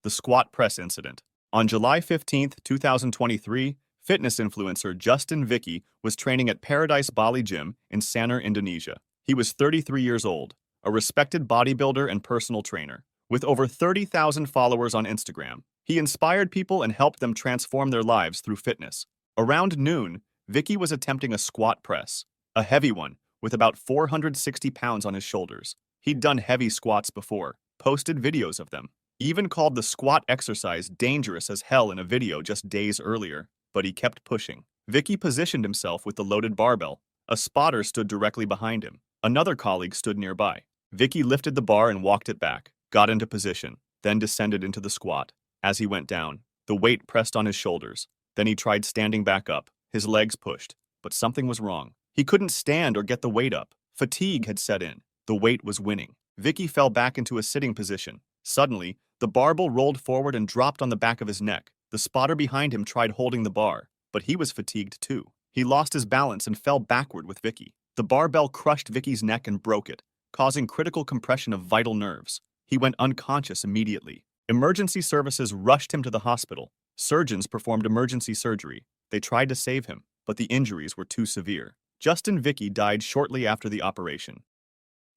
The squat press incident. On July 15th, 2023, fitness influencer Justin Vicky was training at Paradise Bali Gym in Sanur, Indonesia. He was 33 years old, a respected bodybuilder and personal trainer. With over 30,000 followers on Instagram, he inspired people and helped them transform their lives through fitness. Around noon, Vicky was attempting a squat press, a heavy one, with about 460 pounds on his shoulders. He'd done heavy squats before, posted videos of them, even called the squat exercise dangerous as hell in a video just days earlier, but he kept pushing. Vicky positioned himself with the loaded barbell. A spotter stood directly behind him. Another colleague stood nearby. Vicky lifted the bar and walked it back, got into position, then descended into the squat. As he went down, the weight pressed on his shoulders. Then he tried standing back up, his legs pushed, but something was wrong. He couldn't stand or get the weight up. Fatigue had set in. The weight was winning. Vicky fell back into a sitting position. Suddenly, the barbell rolled forward and dropped on the back of his neck. The spotter behind him tried holding the bar, but he was fatigued too. He lost his balance and fell backward with Vicky. The barbell crushed Vicky's neck and broke it, causing critical compression of vital nerves. He went unconscious immediately. Emergency services rushed him to the hospital. Surgeons performed emergency surgery. They tried to save him, but the injuries were too severe. Justin Vicky died shortly after the operation.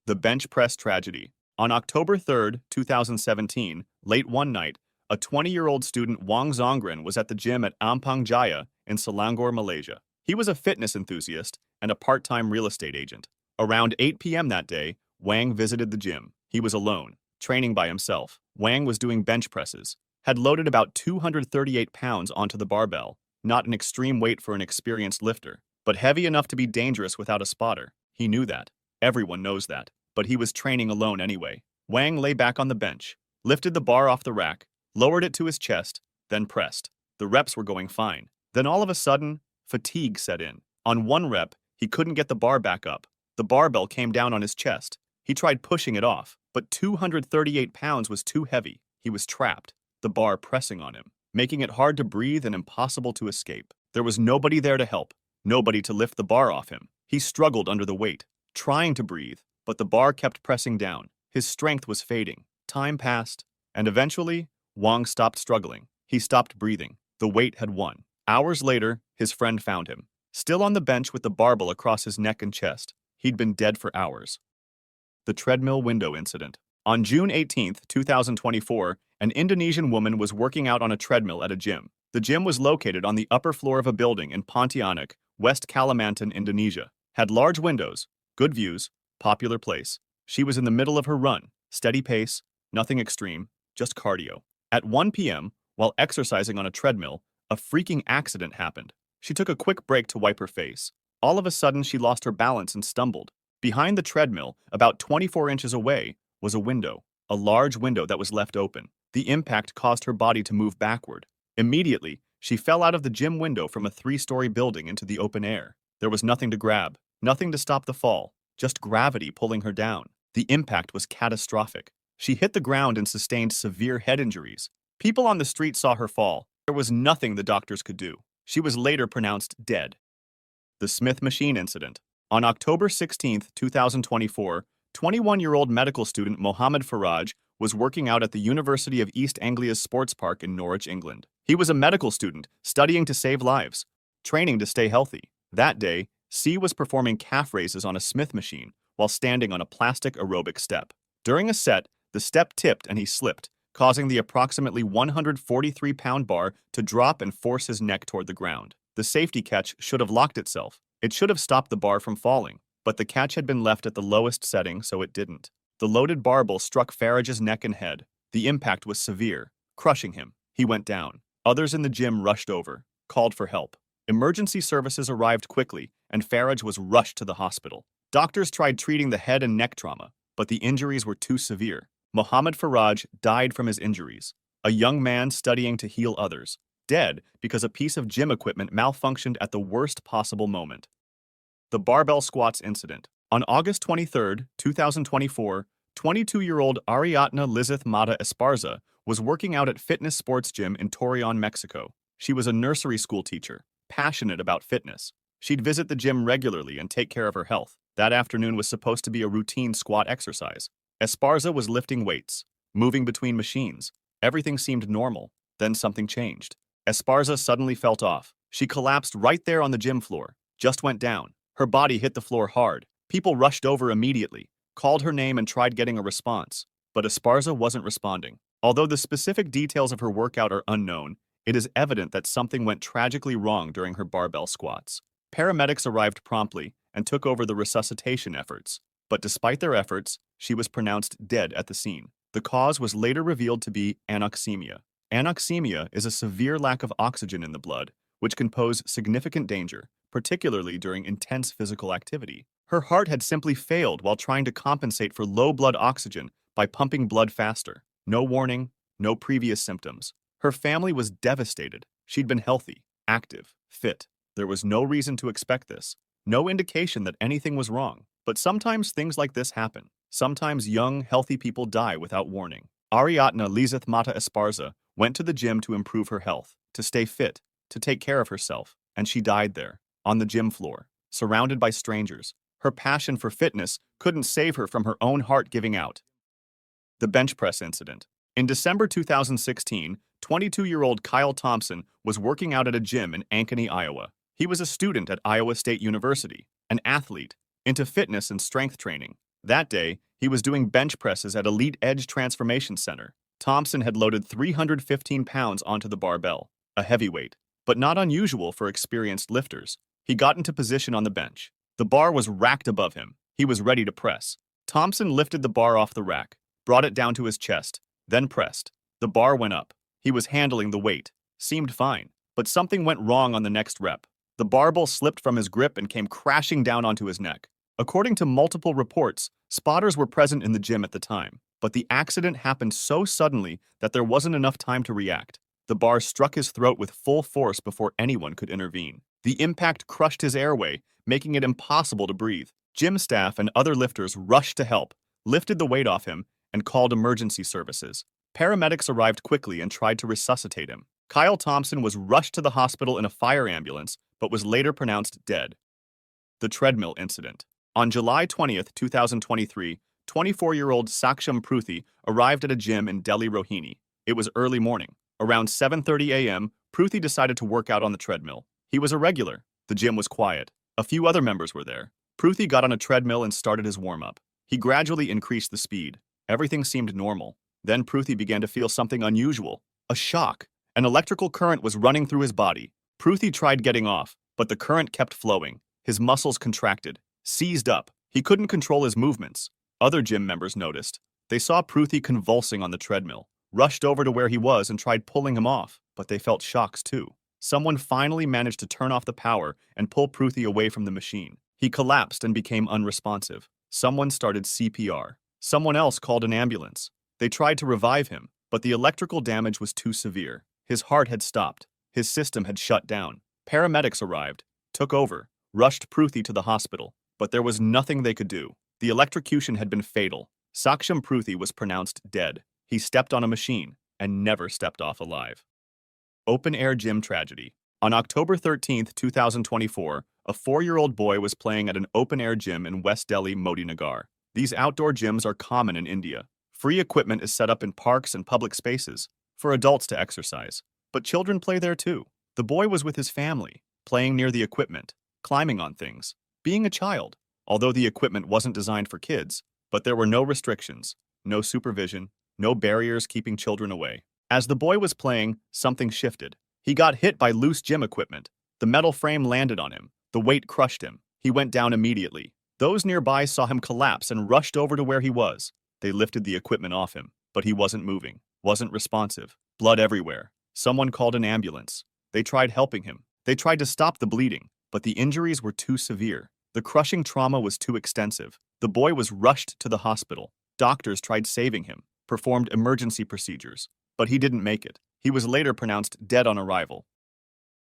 The bench press tragedy. On October 3, 2017, late one night, a 20-year-old student Wang Zongren was at the gym at Ampang Jaya in Selangor, Malaysia. He was a fitness enthusiast and a part-time real estate agent. Around 8 p.m. that day, Wang visited the gym. He was alone, training by himself. Wang was doing bench presses, had loaded about 238 pounds onto the barbell, not an extreme weight for an experienced lifter, but heavy enough to be dangerous without a spotter. He knew that. Everyone knows that. But he was training alone anyway. Wang lay back on the bench, lifted the bar off the rack, lowered it to his chest, then pressed. The reps were going fine. Then all of a sudden, fatigue set in. On one rep, he couldn't get the bar back up. The barbell came down on his chest. He tried pushing it off, but 238 pounds was too heavy. He was trapped, the bar pressing on him, making it hard to breathe and impossible to escape. There was nobody there to help, nobody to lift the bar off him. He struggled under the weight, trying to breathe, but the bar kept pressing down. His strength was fading. Time passed, and eventually, Wang stopped struggling. He stopped breathing. The weight had won. Hours later, his friend found him, still on the bench with the barbell across his neck and chest. He'd been dead for hours. The treadmill window incident. On June 18, 2024, an Indonesian woman was working out on a treadmill at a gym. The gym was located on the upper floor of a building in Pontianak, West Kalimantan, Indonesia. Had large windows, good views, popular place. She was in the middle of her run, steady pace, nothing extreme, just cardio. At 1 p.m., while exercising on a treadmill, a freaking accident happened. She took a quick break to wipe her face. All of a sudden, she lost her balance and stumbled. Behind the treadmill, about 24 inches away, was a window, a large window that was left open. The impact caused her body to move backward. Immediately, she fell out of the gym window from a 3-story building into the open air. There was nothing to grab, nothing to stop the fall, just gravity pulling her down. The impact was catastrophic. She hit the ground and sustained severe head injuries. People on the street saw her fall. There was nothing the doctors could do. She was later pronounced dead. The Smith machine incident. On October 16, 2024, 21-year-old medical student Mohammed Faraj was working out at the University of East Anglia's sports park in Norwich, England. He was a medical student, studying to save lives, training to stay healthy. That day, C was performing calf raises on a Smith machine while standing on a plastic aerobic step. During a set, the step tipped and he slipped, causing the approximately 143-pound bar to drop and force his neck toward the ground. The safety catch should have locked itself. It should have stopped the bar from falling, but the catch had been left at the lowest setting, so it didn't. The loaded barbell struck Farage's neck and head. The impact was severe, crushing him. He went down. Others in the gym rushed over, called for help. Emergency services arrived quickly, and Farage was rushed to the hospital. Doctors tried treating the head and neck trauma, but the injuries were too severe. Mohammed Faraj died from his injuries, a young man studying to heal others, dead because a piece of gym equipment malfunctioned at the worst possible moment. The barbell squats incident. On August 23, 2024, 22-year-old Ariadna Lizeth Mata Esparza was working out at Fitness Sports Gym in Torreon, Mexico. She was a nursery school teacher, passionate about fitness. She'd visit the gym regularly and take care of her health. That afternoon was supposed to be a routine squat exercise. Esparza was lifting weights, moving between machines, Everything seemed normal. Then something changed. Esparza suddenly felt off. She collapsed right there on the gym floor. Just went down. Her body hit the floor hard. People rushed over immediately, called her name and tried getting a response. But Esparza wasn't responding. Although the specific details of her workout are unknown, it is evident that something went tragically wrong during her barbell squats. Paramedics arrived promptly and took over the resuscitation efforts. But despite their efforts, she was pronounced dead at the scene. The cause was later revealed to be anoxemia. Anoxemia is a severe lack of oxygen in the blood, which can pose significant danger, particularly during intense physical activity. Her heart had simply failed while trying to compensate for low blood oxygen by pumping blood faster. No warning, no previous symptoms. Her family was devastated. She'd been healthy, active, fit. There was no reason to expect this. No indication that anything was wrong. But sometimes things like this happen. Sometimes young, healthy people die without warning. Ariadna Lizeth Mata Esparza went to the gym to improve her health, to stay fit, to take care of herself, and she died there, on the gym floor, surrounded by strangers. Her passion for fitness couldn't save her from her own heart giving out. The bench press incident. In December 2016, 22-year-old Kyle Thompson was working out at a gym in Ankeny, Iowa. He was a student at Iowa State University, an athlete, into fitness and strength training. That day, he was doing bench presses at Elite Edge Transformation Center. Thompson had loaded 315 pounds onto the barbell, a heavyweight, but not unusual for experienced lifters. He got into position on the bench. The bar was racked above him. He was ready to press. Thompson lifted the bar off the rack, brought it down to his chest, then pressed. The bar went up. He was handling the weight. Seemed fine, but something went wrong on the next rep. The barbell slipped from his grip and came crashing down onto his neck. According to multiple reports, spotters were present in the gym at the time, but the accident happened so suddenly that there wasn't enough time to react. The bar struck his throat with full force before anyone could intervene. The impact crushed his airway, making it impossible to breathe. Gym staff and other lifters rushed to help, lifted the weight off him, and called emergency services. Paramedics arrived quickly and tried to resuscitate him. Kyle Thompson was rushed to the hospital in a fire ambulance, but was later pronounced dead. The Treadmill Incident. On July 20, 2023, 24-year-old Saksham Pruthi arrived at a gym in Delhi, Rohini. It was early morning. Around 7:30 a.m., Pruthi decided to work out on the treadmill. He was a regular. The gym was quiet. A few other members were there. Pruthi got on a treadmill and started his warm-up. He gradually increased the speed. Everything seemed normal. Then Pruthi began to feel something unusual. A shock. An electrical current was running through his body. Pruthi tried getting off, but the current kept flowing. His muscles contracted, seized up. He couldn't control his movements. Other gym members noticed. They saw Pruthi convulsing on the treadmill, rushed over to where he was and tried pulling him off, but they felt shocks too. Someone finally managed to turn off the power and pull Pruthi away from the machine. He collapsed and became unresponsive. Someone started CPR. Someone else called an ambulance. They tried to revive him, but the electrical damage was too severe. His heart had stopped. His system had shut down. Paramedics arrived, took over, rushed Pruthi to the hospital, but there was nothing they could do. The electrocution had been fatal. Saksham Pruthi was pronounced dead. He stepped on a machine and never stepped off alive. Open-air gym tragedy. On October 13, 2024, a 4-year-old boy was playing at an open-air gym in West Delhi, Modi Nagar. These outdoor gyms are common in India. Free equipment is set up in parks and public spaces for adults to exercise, but children play there too. The boy was with his family, playing near the equipment, climbing on things, being a child. Although the equipment wasn't designed for kids, but there were no restrictions, no supervision, no barriers keeping children away. As the boy was playing, something shifted. He got hit by loose gym equipment. The metal frame landed on him. The weight crushed him. He went down immediately. Those nearby saw him collapse and rushed over to where he was. They lifted the equipment off him, but he wasn't moving, wasn't responsive. Blood everywhere. Someone called an ambulance. They tried helping him. They tried to stop the bleeding, but the injuries were too severe. The crushing trauma was too extensive. The boy was rushed to the hospital. Doctors tried saving him, performed emergency procedures, but he didn't make it. He was later pronounced dead on arrival.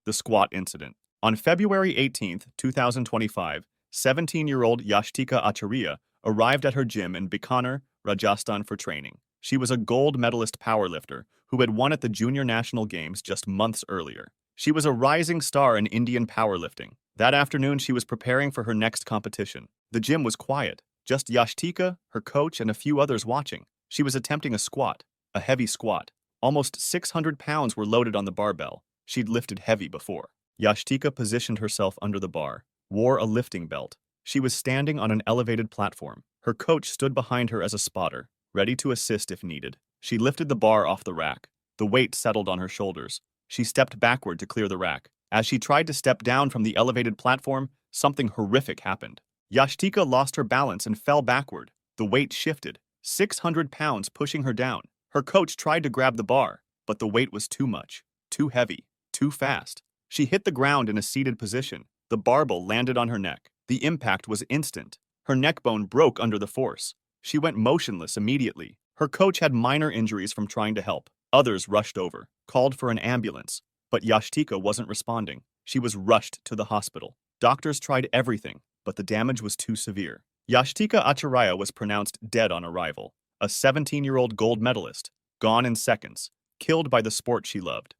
The squat incident. On February 18, 2025, 17-year-old Yashtika Acharya arrived at her gym in Bikaner, Rajasthan for training. She was a gold medalist powerlifter who had won at the Junior National Games just months earlier. She was a rising star in Indian powerlifting. That afternoon, she was preparing for her next competition. The gym was quiet, just Yashtika, her coach, and a few others watching. She was attempting a squat, a heavy squat, Almost 600 pounds were loaded on the barbell. She'd lifted heavy before. Yashtika positioned herself under the bar, wore a lifting belt. She was standing on an elevated platform. Her coach stood behind her as a spotter, ready to assist if needed. She lifted the bar off the rack. The weight settled on her shoulders. She stepped backward to clear the rack. As she tried to step down from the elevated platform, something horrific happened. Yashtika lost her balance and fell backward. The weight shifted, 600 pounds pushing her down. Her coach tried to grab the bar, but the weight was too much, too heavy, too fast. She hit the ground in a seated position. The barbell landed on her neck. The impact was instant. Her neck bone broke under the force. She went motionless immediately. Her coach had minor injuries from trying to help. Others rushed over, called for an ambulance. But Yashtika wasn't responding. She was rushed to the hospital. Doctors tried everything, but the damage was too severe. Yashtika Acharya was pronounced dead on arrival. A 17-year-old gold medalist, gone in seconds, killed by the sport she loved.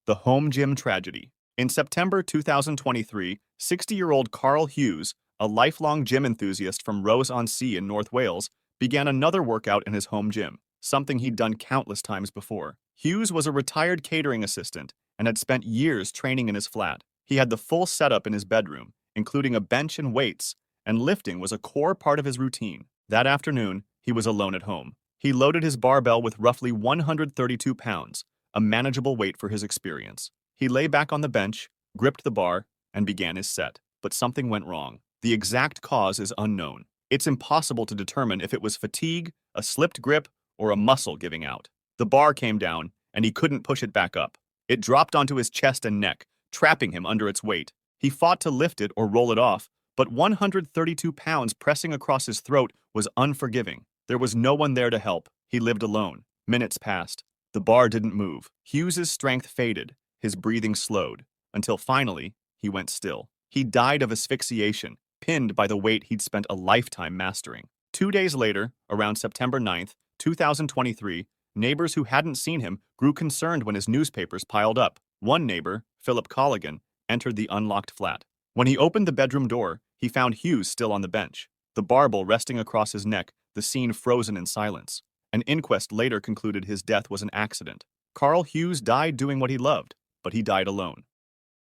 The Homegym Tragedy. In September 2023, 60-year-old Carl Hughes, a lifelong gym enthusiast from Ross-on-Sea in North Wales, began another workout in his home gym, something he'd done countless times before. Hughes was a retired catering assistant and had spent years training in his flat. He had the full setup in his bedroom, including a bench and weights, and lifting was a core part of his routine. That afternoon, he was alone at home. He loaded his barbell with roughly 132 pounds, a manageable weight for his experience. He lay back on the bench, gripped the bar, and began his set. But something went wrong. The exact cause is unknown. It's impossible to determine if it was fatigue, a slipped grip, or a muscle giving out. The bar came down, and he couldn't push it back up. It dropped onto his chest and neck, trapping him under its weight. He fought to lift it or roll it off, but 132 pounds pressing across his throat was unforgiving. There was no one there to help. He lived alone. Minutes passed. The bar didn't move. Hughes's strength faded. His breathing slowed, until finally, he went still. He died of asphyxiation, pinned by the weight he'd spent a lifetime mastering. 2 days later, around September 9th, 2023, neighbors who hadn't seen him grew concerned when his newspapers piled up. One neighbor, Philip Colligan, entered the unlocked flat. When he opened the bedroom door, he found Hughes still on the bench, the barbell resting across his neck, the scene frozen in silence. An inquest later concluded his death was an accident. Carl Hughes died doing what he loved, but he died alone.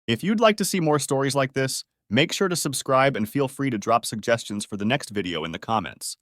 If you'd like to see more stories like this, make sure to subscribe and feel free to drop suggestions for the next video in the comments.